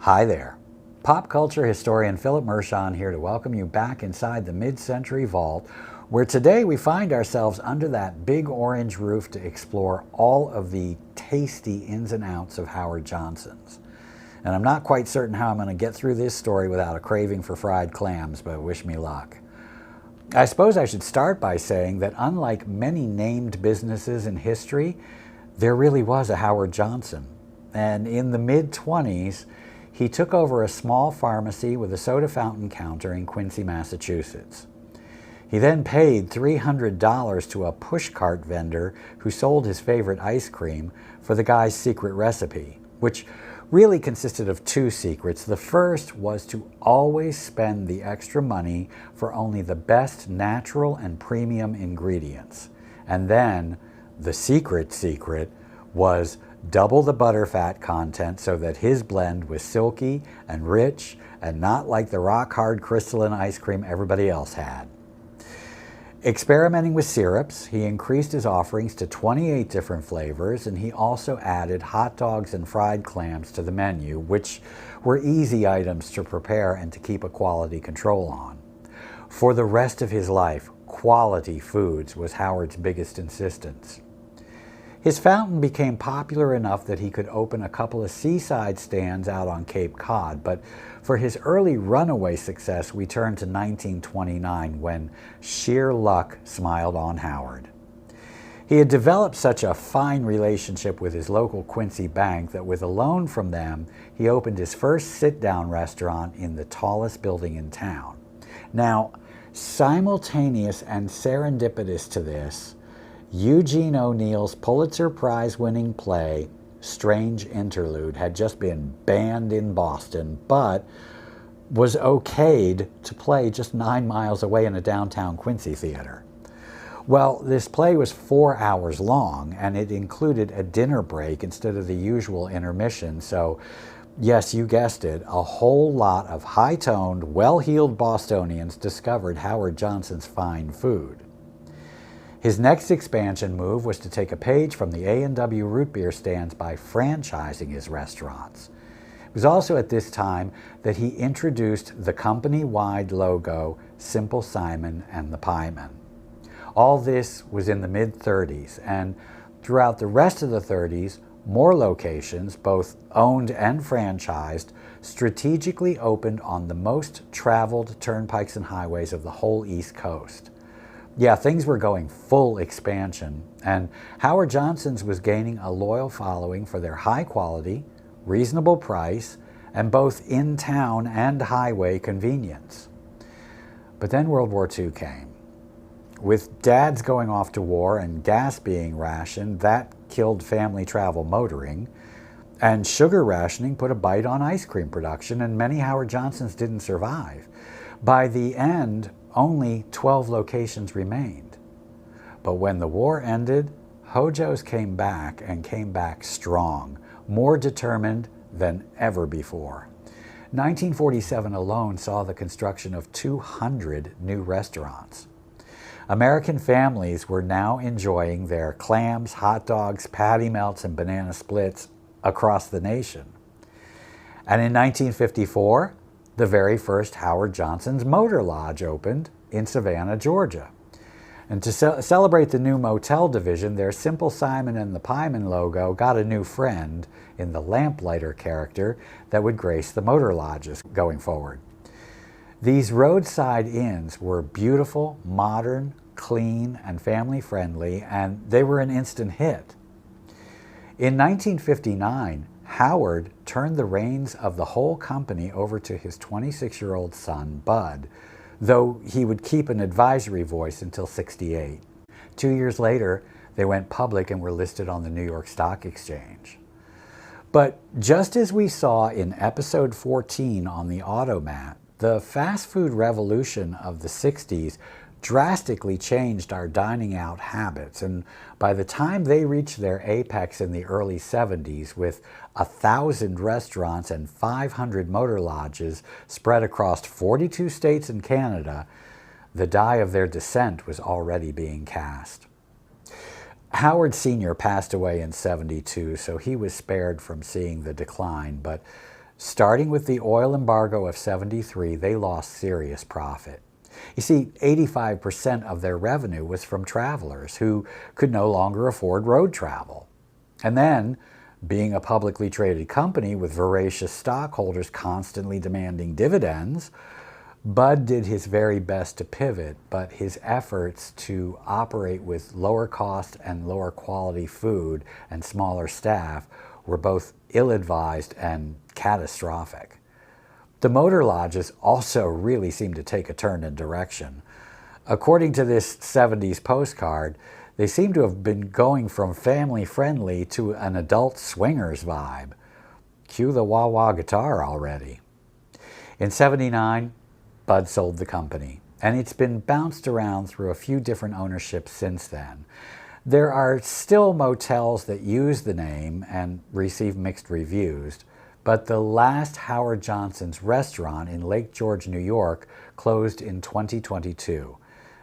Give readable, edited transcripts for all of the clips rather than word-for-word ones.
Hi there. Pop culture historian Philip Mershon here to welcome you back inside the mid-century vault, where today we find ourselves under that big orange roof to explore all of the tasty ins and outs of Howard Johnson's. And I'm not quite certain how I'm going to get through this story without a craving for fried clams, but wish me luck. I suppose I should start by saying that unlike many named businesses in history, there really was a Howard Johnson. And in the mid-20s, he took over a small pharmacy with a soda fountain counter in Quincy, Massachusetts. He then paid $300 to a pushcart vendor who sold his favorite ice cream for the guy's secret recipe, which really consisted of two secrets. The first was to always spend the extra money for only the best natural and premium ingredients. And then the secret was double the butterfat content so that his blend was silky and rich and not like the rock-hard crystalline ice cream everybody else had. Experimenting with syrups, he increased his offerings to 28 different flavors, and he also added hot dogs and fried clams to the menu, which were easy items to prepare and to keep a quality control on. For the rest of his life, quality foods was Howard's biggest insistence. His fountain became popular enough that he could open a couple of seaside stands out on Cape Cod, but for his early runaway success, we turn to 1929 when sheer luck smiled on Howard. He had developed such a fine relationship with his local Quincy bank that with a loan from them, he opened his first sit-down restaurant in the tallest building in town. Now, simultaneous and serendipitous to this, Eugene O'Neill's Pulitzer Prize-winning play, Strange Interlude, had just been banned in Boston, but was okayed to play just 9 miles away in a downtown Quincy theater. Well, this play was 4 hours long, and it included a dinner break instead of the usual intermission, so yes, you guessed it, a whole lot of high-toned, well-heeled Bostonians discovered Howard Johnson's fine food. His next expansion move was to take a page from the A&W root beer stands by franchising his restaurants. It was also at this time that he introduced the company-wide logo, Simple Simon and the Pieman. All this was in the mid-30s, and throughout the rest of the 30s, more locations, both owned and franchised, strategically opened on the most traveled turnpikes and highways of the whole East Coast. Yeah, things were going full expansion, and Howard Johnson's was gaining a loyal following for their high quality, reasonable price, and both in-town and highway convenience. But then World War II came. With dads going off to war and gas being rationed, that killed family travel motoring, and sugar rationing put a bite on ice cream production, and many Howard Johnson's didn't survive. By the end, only 12 locations remained. But when the war ended, HoJo's came back and came back strong, more determined than ever before. 1947 alone saw the construction of 200 new restaurants. American families were now enjoying their clams, hot dogs, patty melts, and banana splits across the nation. And in 1954, the very first Howard Johnson's Motor Lodge opened in Savannah, Georgia. And to celebrate the new motel division, their Simple Simon and the Pieman logo got a new friend in the lamplighter character that would grace the motor lodges going forward. These roadside inns were beautiful, modern, clean, and family-friendly, and they were an instant hit. In 1959, Howard turned the reins of the whole company over to his 26-year-old son, Bud, though he would keep an advisory voice until '68. 2 years later, they went public and were listed on the New York Stock Exchange. But just as we saw in episode 14 on the Automat, the fast food revolution of the '60s drastically changed our dining out habits, and by the time they reached their apex in the early '70s with 1,000 restaurants and 500 motor lodges spread across 42 states and Canada, the die of their descent was already being cast. Howard Sr. passed away in '72, so he was spared from seeing the decline, but Starting with the oil embargo of '73, they lost serious profit. You see, 85% of their revenue was from travelers who could no longer afford road travel. And then, being a publicly traded company with voracious stockholders constantly demanding dividends, Bud did his very best to pivot, but his efforts to operate with lower cost and lower quality food and smaller staff were both ill-advised and catastrophic. The motor lodges also really seemed to take a turn in direction. According to this '70s postcard, they seem to have been going from family-friendly to an adult swingers vibe. Cue the wah-wah guitar already. In '79, Bud sold the company, and it's been bounced around through a few different ownerships since then. There are still motels that use the name and receive mixed reviews, but the last Howard Johnson's restaurant in Lake George, New York, closed in 2022.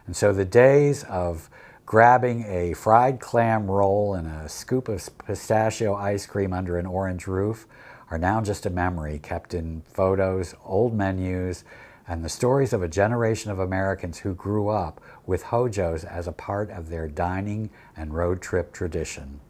And so the days of grabbing a fried clam roll and a scoop of pistachio ice cream under an orange roof are now just a memory kept in photos, old menus, and the stories of a generation of Americans who grew up with HoJos as a part of their dining and road trip tradition.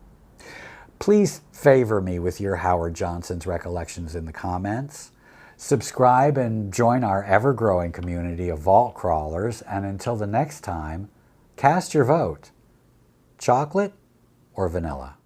Please favor me with your Howard Johnson's recollections in the comments. Subscribe and join our ever-growing community of vault crawlers, and until the next time, cast your vote. Chocolate or vanilla?